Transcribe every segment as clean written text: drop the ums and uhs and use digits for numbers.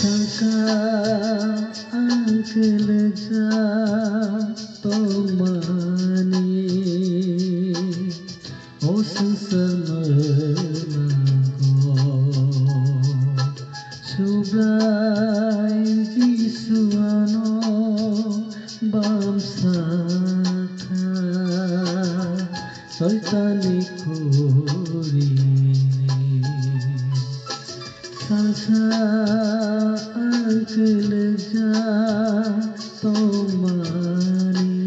Sangka angkeleja tomani o sesamago sublai jisuano bamsaka soitani kuri Salsa angkeleja tomani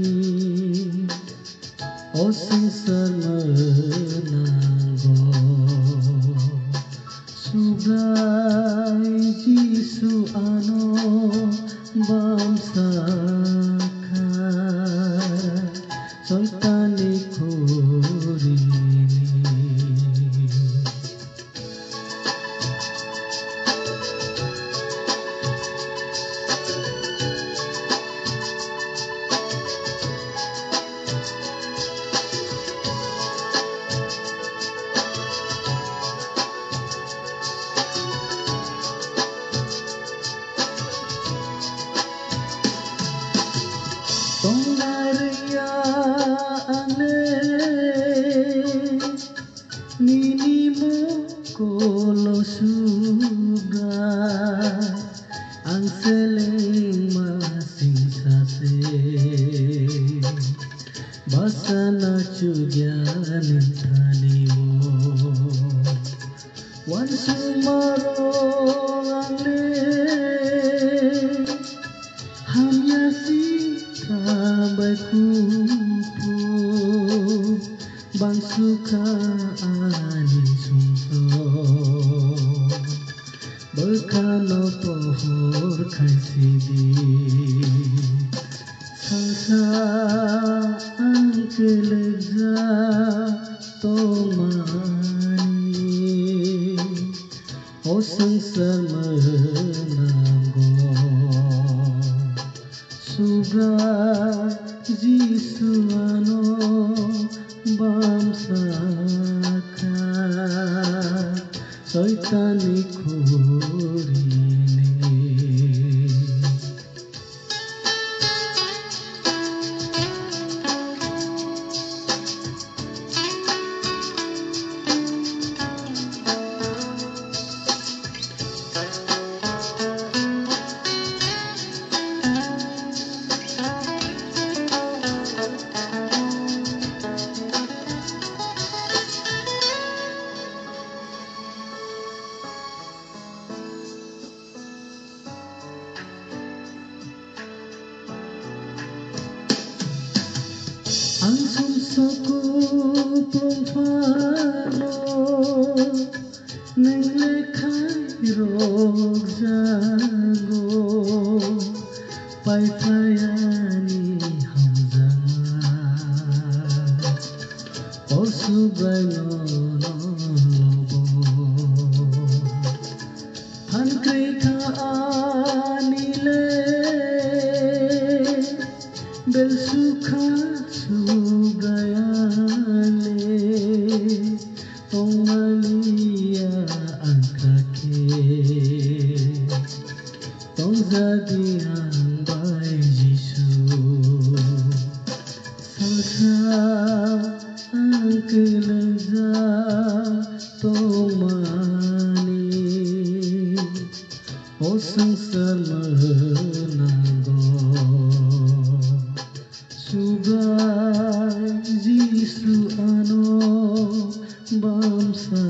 o sesamenanggo sublai jisu ano bamsaka soitani kuri Tongaria ane ninimu kolo suga ang seleng masing sase basa na chugyanin tanimu wan sumarong ale hamya si Kabay kupo bang suka ani sungso berkano pohor kai sidi salsa angkeleja tomani o sesamenanggo Subra jisu ano bamsaka soitani kurini Ang sumsoko plumpano nang lekay rog jago paypayani hamzama o subay lobo hankay ka anile bel sukha sugayane tongmalia angkake tong jadi hambay jisu salsa angkeleja tomani o sesamenanggo Subay jisu ano bamsa